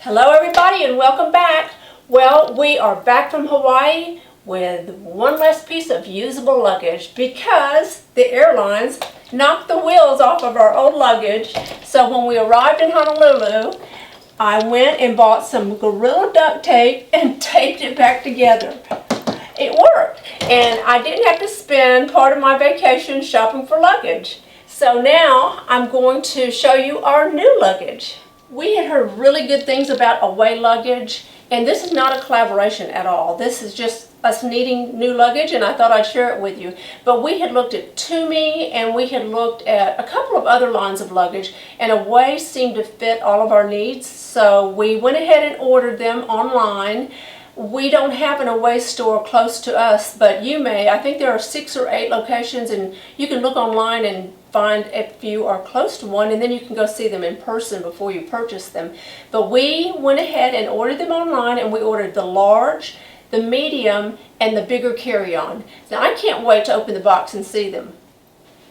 Hello everybody and welcome back. Well, we are back from Hawaii with one less piece of usable luggage because the airlines knocked the wheels off of our old luggage. So when we arrived in Honolulu, I went and bought some Gorilla duct tape and taped it back together. It worked, and I didn't have to spend part of my vacation shopping for luggage. So now I'm going to show you our new luggage. We had heard really good things about away luggage, and this is not a collaboration at all. This is just us needing new luggage, and I thought I'd share it with you. But we had looked at Tumi, and we had looked at a couple of other lines of luggage, and away seemed to fit all of our needs. So we went ahead and ordered them online. We don't have an away store close to us, but you may. I think there are 6 or 8 locations, and you can look online and find if you are close to one, and then you can go see them in person before you purchase them. But we went ahead and ordered them online, and we ordered the large, the medium, and the bigger carry-on. Now I can't wait to open the box and see them.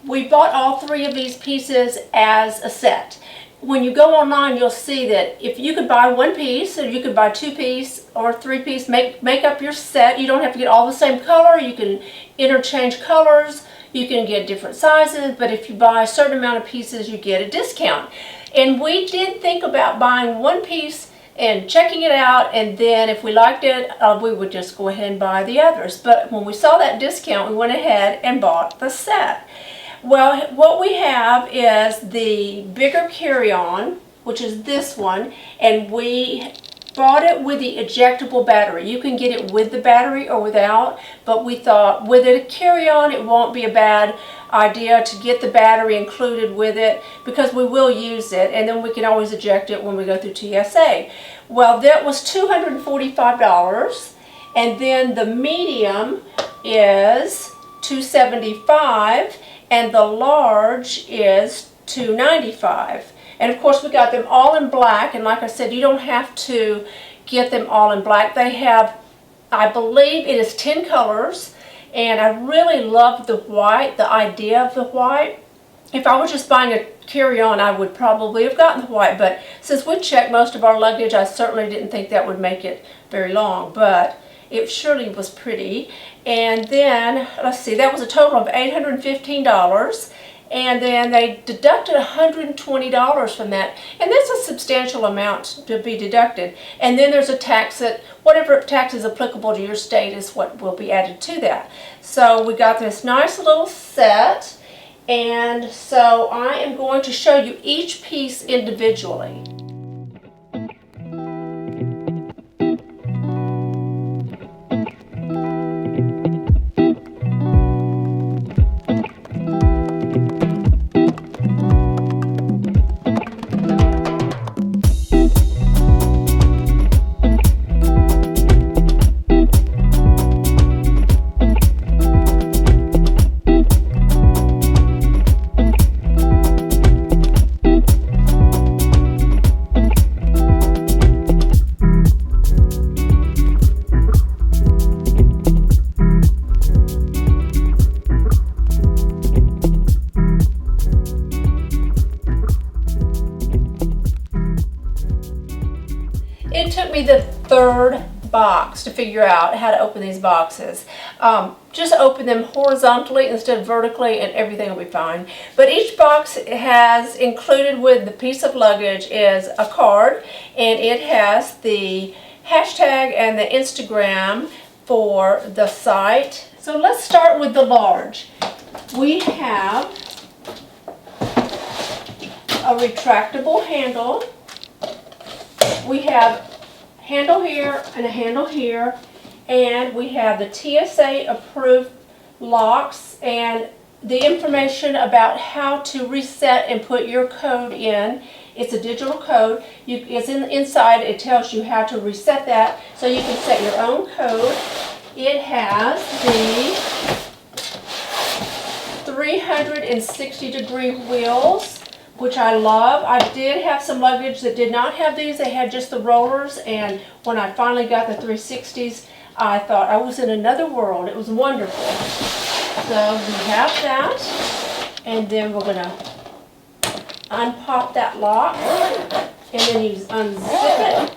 We bought all 3 of these pieces as a set. When you go online, you'll see that if you could buy 1 piece, or you could buy 2 piece or 3 piece, make up your set. You don't have to get all the same color. You can interchange colors. You can get different sizes, but if you buy a certain amount of pieces, you get a discount. And we did think about buying 1 piece and checking it out, and then if we liked it, we would just go ahead and buy the others. But when we saw that discount, we went ahead and bought the set. Well, what we have is the bigger carry-on, which is this one, and we bought it with the ejectable battery. You can get it with the battery or without, but we thought with a carry-on it won't be a bad idea to get the battery included with it, because we will use it, and then we can always eject it when we go through TSA. Well, that was $245, and then the medium is $275, and the large is $295. And of course we got them all in black, and like I said, you don't have to get them all in black. They have, I believe it is 10 colors, and I really love the white, the idea of the white. If I was just buying a carry-on, I would probably have gotten the white, but since we checked most of our luggage, I certainly didn't think that would make it very long, but it surely was pretty. And then, let's see, that was a total of $815. And then they deducted $120 from that, and that's a substantial amount to be deducted. And then there's a tax that, whatever tax is applicable to your state is what will be added to that. So we got this nice little set, and so I am going to show you each piece individually. It took me the 3rd box to figure out how to open these boxes. Just open them horizontally instead of vertically, and everything will be fine. But each box has included with the piece of luggage is a card, and it has the hashtag and the Instagram for the site. So let's start with the large. We have a retractable handle. We have handle here and a handle here, and we have the TSA approved locks and the information about how to reset and put your code in. It's a digital code. It's inside. It tells you how to reset that so you can set your own code. It has the 360-degree wheels, which I love. I did have some luggage that did not have these. They had just the rollers, and when I finally got the 360s, I thought I was in another world. It was wonderful. So we have that, and then we're going to unpop that lock. and then you unzip it.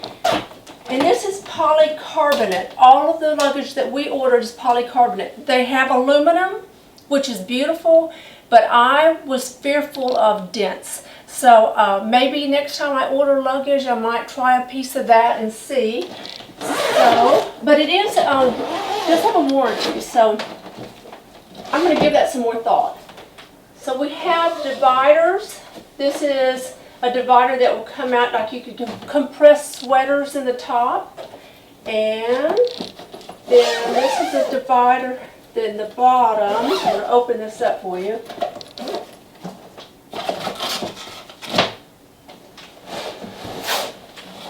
And this is polycarbonate. All of the luggage that we ordered is polycarbonate. They have aluminum, which is beautiful, but I was fearful of dents. So maybe next time I order luggage, I might try a piece of that and see. So, but it is does have a warranty, so I'm going to give that some more thought. So we have dividers. This is a divider that will come out like you could compress sweaters in the top. And then this is a divider in the bottom. I'm going to open this up for you.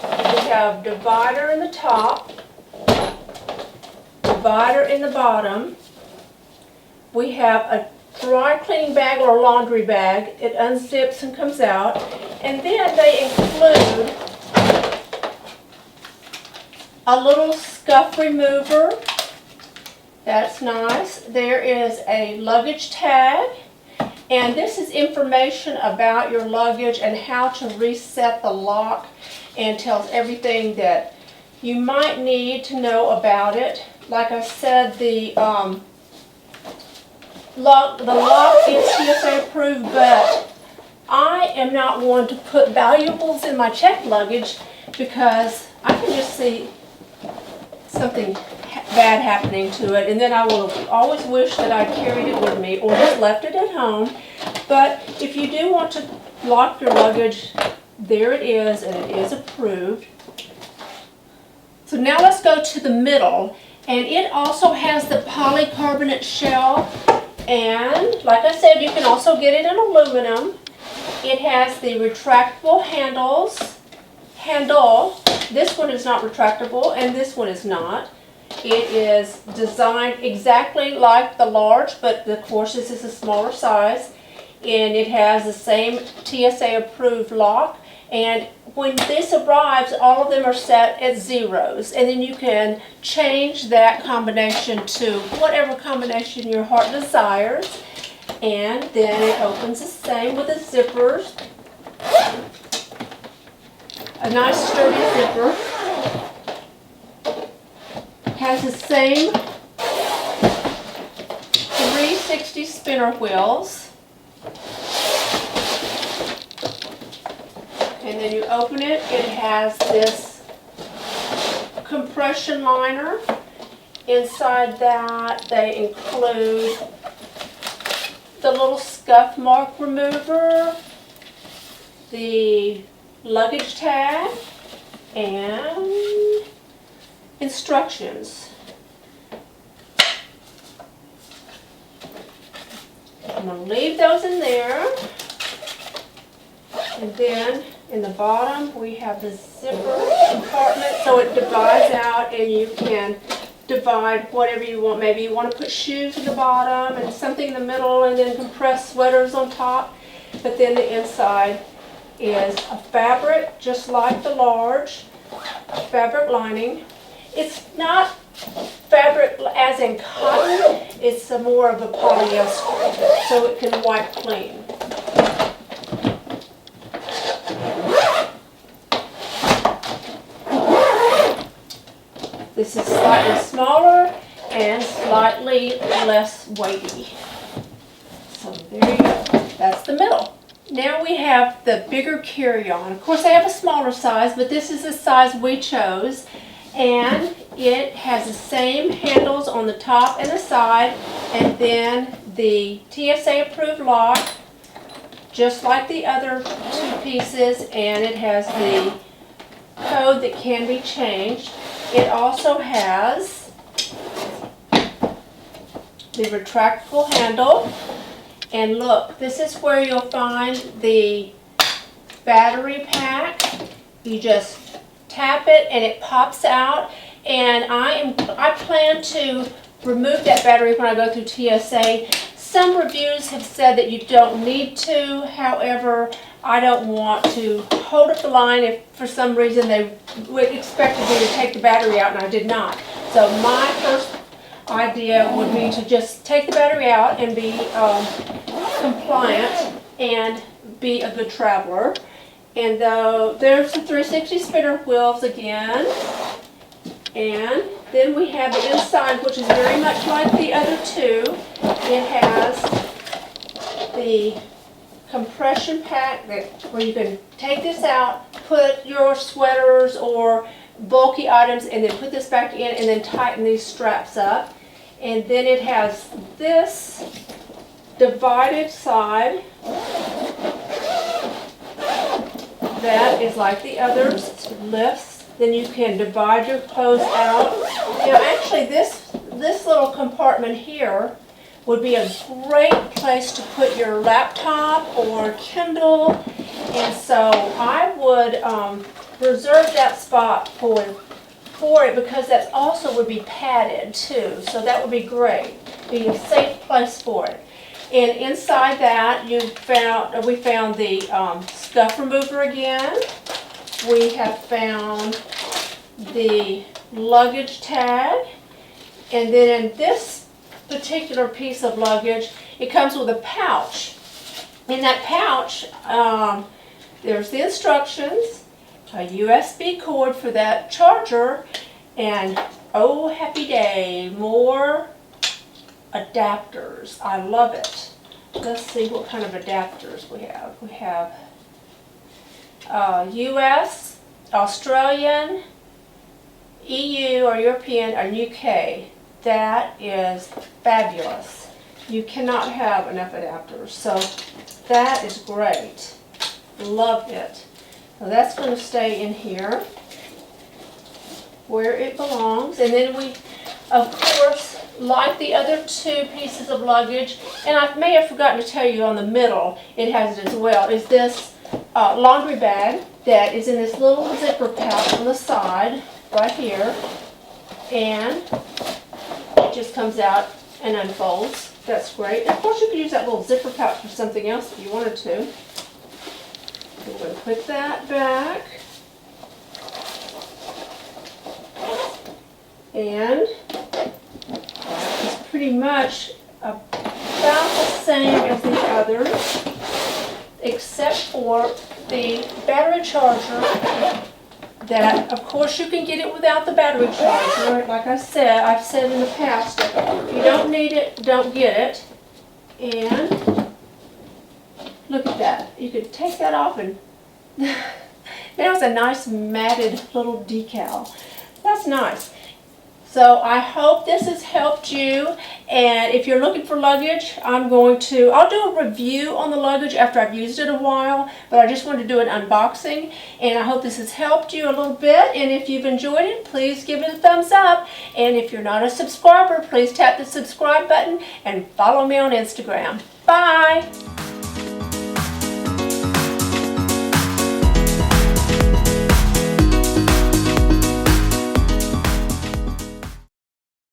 We have divider in the top, divider in the bottom. We have a dry cleaning bag or a laundry bag. It unzips and comes out. And then they include a little scuff remover. That's nice. There is a luggage tag. And this is information about your luggage and how to reset the lock, and tells everything that you might need to know about it. Like I said, the lock is TSA approved, but I am not one to put valuables in my checked luggage because I can just see something bad happening to it, and then I will always wish that I carried it with me or just left it at home. But if you do want to lock your luggage, there it is, and it is approved. So now let's go to the middle, and it also has the polycarbonate shell, and like I said, you can also get it in aluminum. It has the retractable handle. This one is not retractable, and this one is not. It is designed exactly like the large, but of course this is a smaller size, and it has the same TSA approved lock. And when this arrives, all of them are set at zeros, and then you can change that combination to whatever combination your heart desires. And then it opens the same with the zippers. A nice sturdy zipper. Has the same 360 spinner wheels. And then you open it, it has this compression liner. Inside that they include the little scuff mark remover, the luggage tag, and instructions. I'm going to leave those in there. And then in the bottom we have the zipper compartment, so it divides out and you can divide whatever you want. Maybe you want to put shoes in the bottom and something in the middle and then compressed sweaters on top. But then the inside is a fabric just like the large, fabric lining. It's not fabric as in cotton, it's more of a polyester, so it can wipe clean. This is slightly smaller and slightly less weighty. So there you go. That's the middle. Now we have the bigger carry-on. Of course, they have a smaller size, but this is the size we chose. And it has the same handles on the top and the side, and then the TSA approved lock, just like the other two pieces, and it has the code that can be changed. It also has the retractable handle, and look, this is where you'll find the battery pack. You just tap it and it pops out, and I plan to remove that battery when I go through TSA. Some reviews have said that you don't need to. However, I don't want to hold up the line if for some reason they expected me to take the battery out and I did not. So my first idea would be to just take the battery out and be compliant and be a good traveler. And there's the 360 spinner wheels again. And then we have the inside, which is very much like the other two. It has the compression pack where you can take this out, put your sweaters or bulky items, and then put this back in and then tighten these straps up. And then it has this divided side that is like the others. It lifts. Then you can divide your clothes out. Now actually this little compartment here would be a great place to put your laptop or Kindle. And so I would reserve that spot for it because that also would be padded too. So that would be great. Be a safe place for it. And inside that we found the scuff remover again. We have found the luggage tag, and then in this particular piece of luggage, it comes with a pouch. In that pouch, there's the instructions, a USB cord for that charger, and oh happy day, more adapters. I love it. Let's see what kind of adapters we have. We have US, Australian, EU or European, and UK. That is fabulous. You cannot have enough adapters, so that is great. Love it. So that's going to stay in here where it belongs. And then we, of course, like the other two pieces of luggage, and I may have forgotten to tell you on the middle, it has it as well, is this laundry bag that is in this little zipper pouch on the side right here, and it just comes out and unfolds. That's great. Of course you could use that little zipper pouch for something else if you wanted to. We're going to put that back, and it's pretty much about the same as the others, except for the battery charger that, of course, you can get it without the battery charger. Like I've said in the past, if you don't need it, don't get it. And look at that. You could take that off and there's a nice matted little decal. That's nice. So I hope this has helped you, and if you're looking for luggage, I'll do a review on the luggage after I've used it a while, but I just wanted to do an unboxing, and I hope this has helped you a little bit, and if you've enjoyed it, please give it a thumbs up, and if you're not a subscriber, please tap the subscribe button and follow me on Instagram. Bye!